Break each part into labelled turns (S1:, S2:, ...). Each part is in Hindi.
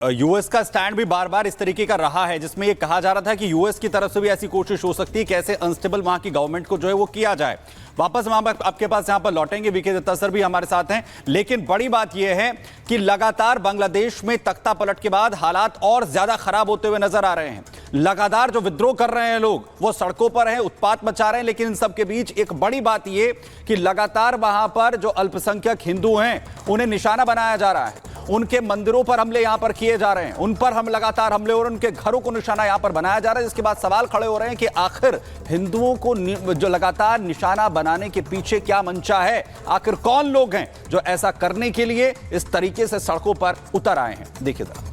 S1: यूएस का स्टैंड भी बार बार इस तरीके का रहा है, जिसमें यह कहा जा रहा था कि यूएस की तरफ से भी ऐसी कोशिश हो सकती है कि ऐसे अनस्टेबल वहां की गवर्नमेंट को जो है वो किया जाए। वापस हम आपके पास यहां पर लौटेंगे, वीके दत्ता सर भी हमारे साथ हैं। लेकिन बड़ी बात यह है कि लगातार बांग्लादेश में तख्ता पलट के बाद हालात और ज्यादा खराब होते हुए नजर आ रहे हैं। लगातार जो विद्रोह कर रहे हैं लोग, वो सड़कों पर हैं, उत्पात मचा रहे हैं। लेकिन इन सबके बीच एक बड़ी बात यह कि लगातार वहां पर जो अल्पसंख्यक हिंदू हैं उन्हें निशाना बनाया जा रहा है। उनके मंदिरों पर हमले यहां पर किए जा रहे हैं, उन पर हम लगातार हमले और उनके घरों को निशाना यहां पर बनाया जा रहा है। जिसके बाद सवाल खड़े हो रहे हैं कि आखिर हिंदुओं को जो लगातार निशाना बनाने के पीछे क्या मंशा है, आखिर कौन लोग हैं जो ऐसा करने के लिए इस तरीके से सड़कों पर उतर आए हैं। देखिए जरा।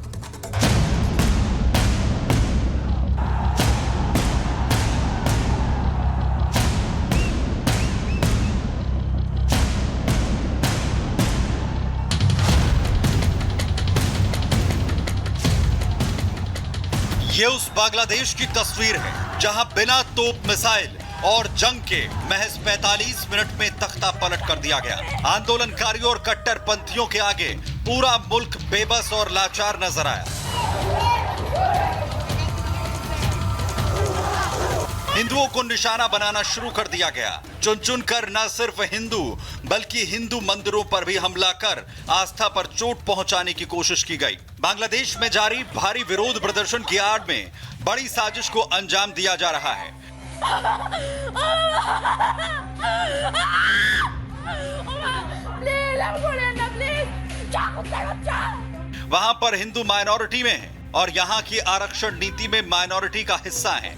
S2: ये उस बांग्लादेश की तस्वीर है जहां बिना तोप मिसाइल और जंग के महज 45 मिनट में तख्ता पलट कर दिया गया। आंदोलनकारियों और कट्टरपंथियों के आगे पूरा मुल्क बेबस और लाचार नजर आया। हिंदुओं को निशाना बनाना शुरू कर दिया गया। चुन चुन कर न सिर्फ हिंदू बल्कि हिंदू मंदिरों पर भी हमला कर आस्था पर चोट पहुंचाने की कोशिश की गई। बांग्लादेश में जारी भारी विरोध प्रदर्शन की आड़ में बड़ी साजिश को अंजाम दिया जा रहा है। वहां पर हिंदू माइनॉरिटी में है और यहां की आरक्षण नीति में माइनॉरिटी का हिस्सा है।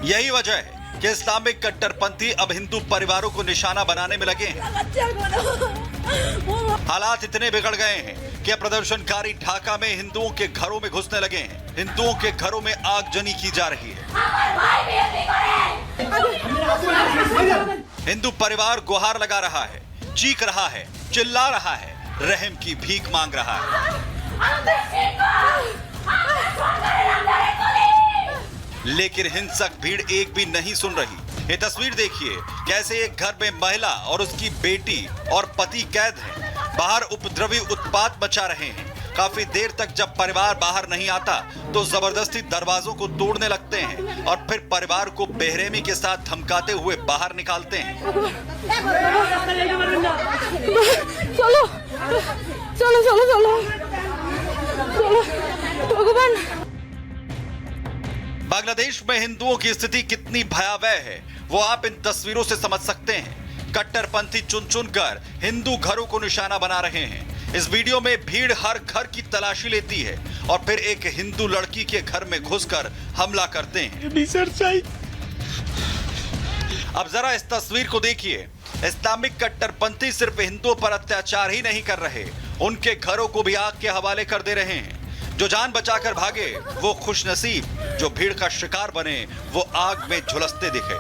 S2: यही वजह है कि इस्लामिक कट्टरपंथी अब हिंदू परिवारों को निशाना बनाने में लगे हैं। हालात इतने बिगड़ गए हैं कि प्रदर्शनकारी ढाका में हिंदुओं के घरों में घुसने लगे हैं। हिंदुओं के घरों में आगजनी की जा रही है। हिंदू परिवार गुहार लगा रहा है, चीख रहा है, चिल्ला रहा है, रहम की भीख मांग रहा है। लेकिन हिंसक भीड़ एक भी नहीं सुन रही। ये तस्वीर देखिए, कैसे एक घर में महिला और उसकी बेटी और पति कैद हैं। बाहर उपद्रवी उत्पात मचा रहे हैं। काफी देर तक जब परिवार बाहर नहीं आता तो जबरदस्ती दरवाजों को तोड़ने लगते हैं और फिर परिवार को बेरहमी के साथ धमकाते हुए बाहर निकालते हैं।
S3: चलो चलो चलो चलो चलो भगवान।
S2: बांग्लादेश में हिंदुओं की स्थिति कितनी भयावह है वो आप इन तस्वीरों से समझ सकते हैं। कट्टरपंथी चुन चुन कर हिंदू घरों को निशाना बना रहे हैं। इस वीडियो में भीड़ हर घर की तलाशी लेती है और फिर एक हिंदू लड़की के घर में घुसकर हमला करते हैं। अब जरा इस तस्वीर को देखिए। इस्लामिक कट्टरपंथी सिर्फ हिंदुओं पर अत्याचार ही नहीं कर रहे, उनके घरों को भी आग के हवाले कर दे रहे हैं। जो जान बचाकर भागे वो खुशनसीब, जो भीड़ का शिकार बने वो आग में झुलसते दिखे।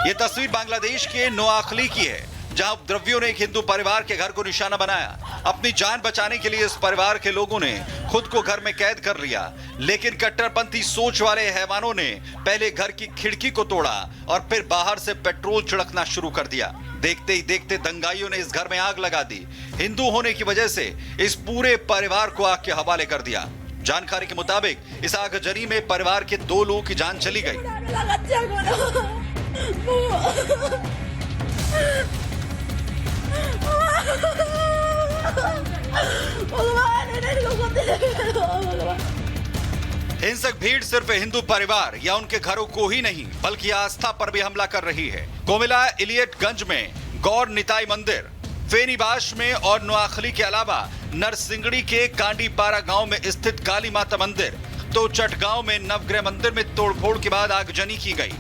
S2: ये तस्वीर बांग्लादेश के नोआखली की है, जहां उपद्रवियों ने एक हिंदू परिवार के घर को निशाना बनाया। अपनी जान बचाने के लिए इस परिवार के लोगों ने खुद को घर में कैद कर लिया। लेकिन कट्टरपंथी सोच वाले हैवानों ने पहले घर की खिड़की को तोड़ा और फिर बाहर से पेट्रोल छिड़कना शुरू कर दिया। देखते ही देखते दंगाइयों ने इस घर में आग लगा दी। हिंदू होने की वजह से इस पूरे परिवार को आग के हवाले कर दिया। जानकारी के मुताबिक इस आगजनी में परिवार के 2 लोगों की जान चली गई। हिंसक भीड़ सिर्फ हिंदू परिवार या उनके घरों को ही नहीं बल्कि आस्था पर भी हमला कर रही है। कोमिला इलियटगंज में गौर निताई मंदिर, फेनीबाश में और नोआखली के अलावा नरसिंगड़ी के कांडीपारा गांव में स्थित काली माता मंदिर, तो चटगांव में नवग्रह मंदिर में तोड़फोड़ के बाद आगजनी की गई।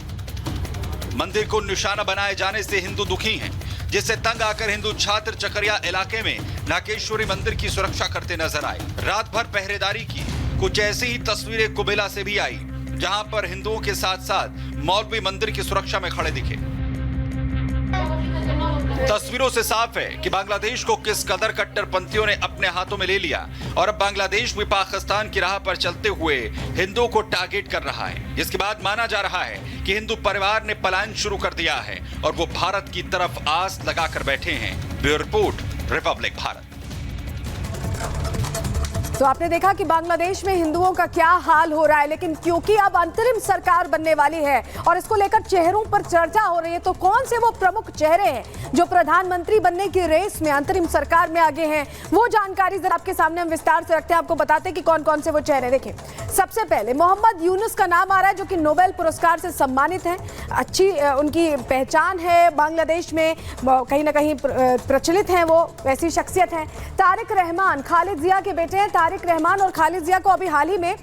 S2: मंदिर को निशाना बनाए जाने से हिंदू दुखी हैं, जिससे तंग आकर हिंदू छात्र चकरिया इलाके में नागेश्वरी मंदिर की सुरक्षा करते नजर आए। रात भर पहरेदारी की। कुछ ऐसी ही तस्वीरें कुबेला से भी आई, जहां पर हिंदुओं के साथ साथ मौलवी मंदिर की सुरक्षा में खड़े दिखे। तस्वीरों से साफ है कि बांग्लादेश को किस कदर कट्टरपंथियों ने अपने हाथों में ले लिया और अब बांग्लादेश भी पाकिस्तान की राह पर चलते हुए हिंदुओं को टारगेट कर रहा है, जिसके बाद माना जा रहा है कि हिंदू परिवार ने पलायन शुरू कर दिया है और वो भारत की तरफ आस लगाकर बैठे हैं। Bureau report, Republic Bharat.
S4: तो आपने देखा कि बांग्लादेश में हिंदुओं का क्या हाल हो रहा है, लेकिन क्योंकि अब अंतरिम सरकार बनने वाली है और इसको लेकर चेहरों पर चर्चा हो रही है, तो कौन से वो प्रमुख चेहरे हैं जो प्रधानमंत्री बनने की रेस में अंतरिम सरकार में आगे हैं, वो जानकारी जरा आपके सामने हम विस्तार से रखते हैं। आपको बताते हैं कि कौन कौन से वो चेहरे। देखिए, सबसे पहले मोहम्मद यूनुस का नाम आ रहा है, जो कि नोबेल पुरस्कार से सम्मानित हैं। अच्छी उनकी पहचान है बांग्लादेश में, कहीं ना कहीं प्रचलित हैं, वो वैसी शख्सियत हैं। तारिक रहमान खालिद जिया के बेटे हैं। तारिक रहमान और खालिद जिया को अभी हाल ही में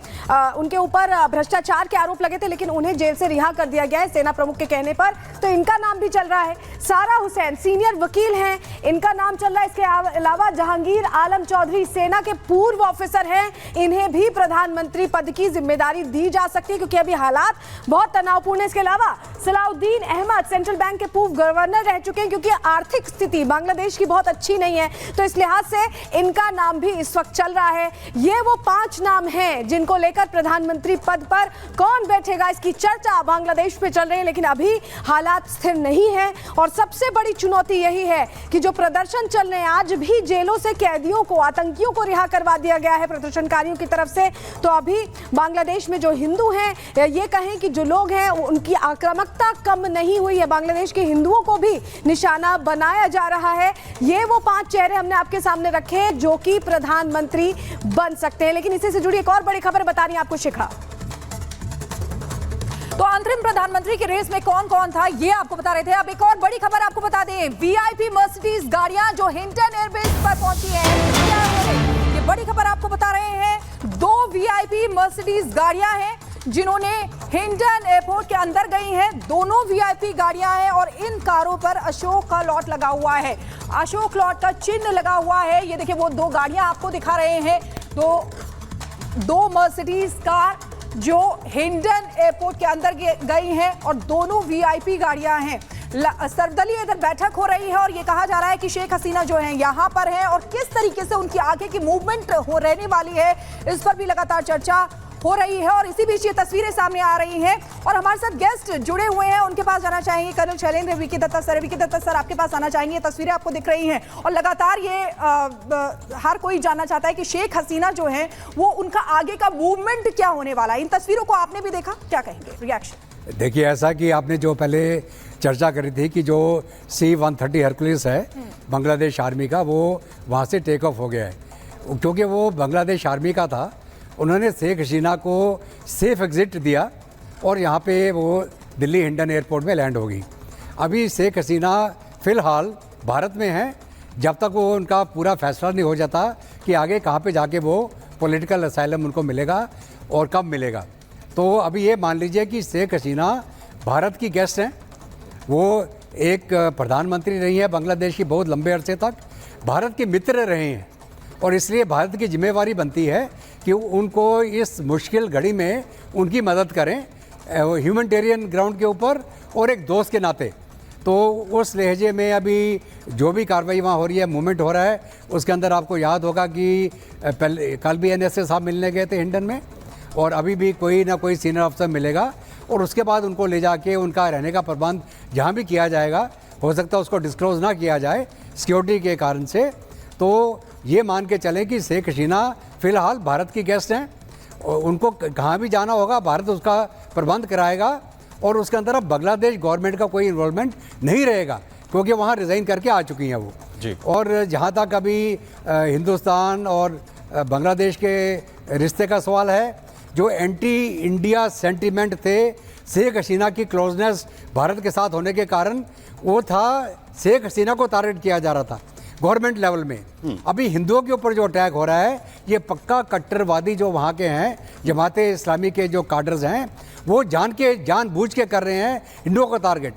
S4: उनके ऊपर भ्रष्टाचार के आरोप लगे थे, लेकिन उन्हें जेल से रिहा कर दिया गया है सेना प्रमुख के कहने पर, तो इनका नाम भी चल रहा है। सारा हुसैन सीनियर वकील हैं, इनका नाम चल रहा है। इसके अलावा जहांगीर आलम चौधरी सेना के पूर्व ऑफिसर हैं, इन्हें भी प्रधानमंत्री पद की जिम्मेदारी दी जा सकती है, क्योंकि अभी हालात बहुत तनावपूर्ण है। इसके अलावा सलाउद्दीन अहमद सेंट्रल बैंक के पूर्व गवर्नर रह चुके हैं, क्योंकि आर्थिक स्थिति बांग्लादेश की बहुत अच्छी नहीं है, तो इस लिहाज से इनका नाम भी इस वक्त चल रहा है। ये वो 5 नाम हैं जिनको लेकर प्रधानमंत्री पद पर कौन बैठेगा, इसकी चर्चा बांग्लादेश में चल रही है, लेकिन अभी हालात स्थिर नहीं है। और सबसे बड़ी चुनौती यही है कि जो प्रदर्शन चल रहे हैं, आज भी जेलों से कैदियों को, आतंकियों को रिहा करवा दिया गया है प्रदर्शनकारियों की तरफ से। तो अभी बांग्लादेश में जो हिंदू हैं, ये कहें कि जो लोग हैं, उनकी आक्रामकता कम नहीं हुई है, बांग्लादेश के हिंदुओं को भी निशाना बनाया जा रहा है। ये वो 5 चेहरे हमने आपके सामने रखे हैं जो कि प्रधानमंत्री बन सकते हैं। लेकिन इसी से जुड़ी एक और बड़ी खबर बता रही है आपको शिखा।
S5: तो अंतरिम प्रधानमंत्री की रेस में कौन कौन था, ये आपको बता रहे थे। अब एक और बड़ी खबर आपको बता दें, वीआईपी मर्सिडीज गाड़ियां जो हिंटन एयरबेस पर पहुंची हैं, ये बड़ी खबर आपको बता रहे हैं। 2 वीआईपी मर्सिडीज गाड़ियां हैं जिन्होंने हिंटन एयरपोर्ट के अंदर गई हैं। दोनों वीआईपी गाड़ियां हैं और इन कारों पर अशोक का लॉट लगा हुआ है, अशोक लॉट का चिन्ह लगा हुआ है। ये देखिए, वो 2 गाड़ियां आपको दिखा रहे हैं, तो 2 मर्सिडीज कार जो हिंडन एयरपोर्ट के अंदर गई हैं और दोनों वीआईपी गाड़ियां हैं। सर्वदलीय इधर बैठक हो रही है और ये कहा जा रहा है कि शेख हसीना जो है यहाँ पर है और किस तरीके से उनकी आगे की मूवमेंट हो रहने वाली है, इस पर भी लगातार चर्चा हो रही है। और इसी बीच ये तस्वीरें सामने आ रही हैं और हमारे साथ गेस्ट जुड़े हुए हैं, उनके पास जाना चाहेंगे। Colonel Shailendra VK Datta sir, VK Datta sir आपके पास आना चाहेंगे। तस्वीरें आपको दिख रही हैं और लगातार ये हर कोई जानना चाहता है कि शेख हसीना जो है वो उनका आगे का मूवमेंट क्या होने वाला है। इन तस्वीरों को आपने भी देखा, क्या कहेंगे रिएक्शन?
S6: देखिए, ऐसा कि आपने जो पहले चर्चा करी थी कि जो C-130 हरकुलिस है बांग्लादेश आर्मी का, वो वहाँ से टेक ऑफ हो गया है, क्योंकि वो बांग्लादेश आर्मी का था। उन्होंने शेख हसीना को सेफ एग्जिट दिया और यहाँ पे वो दिल्ली हिंडन एयरपोर्ट में लैंड होगी। अभी शेख हसीना फ़िलहाल भारत में हैं, जब तक वो उनका पूरा फैसला नहीं हो जाता कि आगे कहाँ पे जाके वो पॉलिटिकल असाइलम उनको मिलेगा और कब मिलेगा। तो अभी ये मान लीजिए कि शेख हसीना भारत की गेस्ट हैं। वो एक प्रधानमंत्री रही है बांग्लादेश की बहुत लंबे अरसे तक, भारत के मित्र रहे हैं और इसलिए भारत की जिम्मेवारी बनती है कि उनको इस मुश्किल घड़ी में उनकी मदद करें, ह्यूमैनिटेरियन ग्राउंड के ऊपर और एक दोस्त के नाते। तो उस लहजे में अभी जो भी कार्रवाई वहाँ हो रही है, मूवमेंट हो रहा है, उसके अंदर आपको याद होगा कि पहले कल भी NSA साहब मिलने गए थे हिंडन में और अभी भी कोई ना कोई सीनियर अफसर मिलेगा और उसके बाद उनको ले जाके उनका रहने का प्रबंध जहाँ भी किया जाएगा, हो सकता है उसको डिस्क्लोज ना किया जाए सिक्योरिटी के कारण से। तो ये मान के चलें कि शेख हसीना फ़िलहाल भारत की गेस्ट हैं और उनको कहाँ भी जाना होगा भारत उसका प्रबंध कराएगा और उसके अंदर अब बांग्लादेश गवर्नमेंट का कोई इन्वॉल्वमेंट नहीं रहेगा, क्योंकि वहाँ रिज़ाइन करके आ चुकी हैं वो जी। और जहाँ तक अभी हिंदुस्तान और बांग्लादेश के रिश्ते का सवाल है, जो एंटी इंडिया सेंटीमेंट थे शेख हसीना की क्लोजनेस भारत के साथ होने के कारण, वो था शेख हसीना को टारगेट किया जा रहा था गवर्नमेंट लेवल में। अभी हिंदुओं के ऊपर जो अटैक हो रहा है, ये पक्का कट्टरवादी जो वहाँ के हैं जमाते इस्लामी के जो काडर्स हैं, वो जानबूझ के कर रहे हैं हिंदुओं का टारगेट।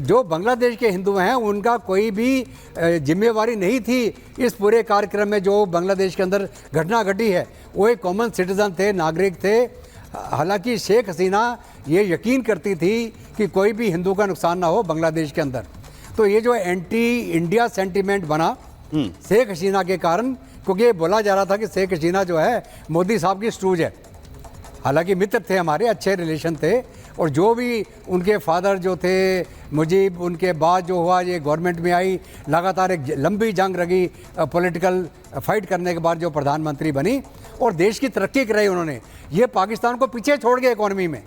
S6: जो बांग्लादेश के हिंदू हैं उनका कोई भी जिम्मेवारी नहीं थी इस पूरे कार्यक्रम में जो बांग्लादेश के अंदर घटना घटी है। वो एक कॉमन सिटीजन थे, नागरिक थे। हालांकि शेख हसीना ये यकीन करती थी कि कोई भी हिंदू का नुकसान ना हो बांग्लादेश के अंदर। तो ये जो एंटी इंडिया सेंटीमेंट बना शेख हसीना के कारण, क्योंकि ये बोला जा रहा था कि शेख हसीना जो है मोदी साहब की स्टूज है। हालांकि मित्र थे हमारे, अच्छे रिलेशन थे, और जो भी उनके फादर जो थे मुजीब, उनके बाद जो हुआ ये गवर्नमेंट में आई, लगातार एक लंबी जंग रही पॉलिटिकल फाइट करने के बाद जो प्रधानमंत्री बनी और देश की तरक्की कराई उन्होंने। ये पाकिस्तान को पीछे छोड़ गए इकोनॉमी में।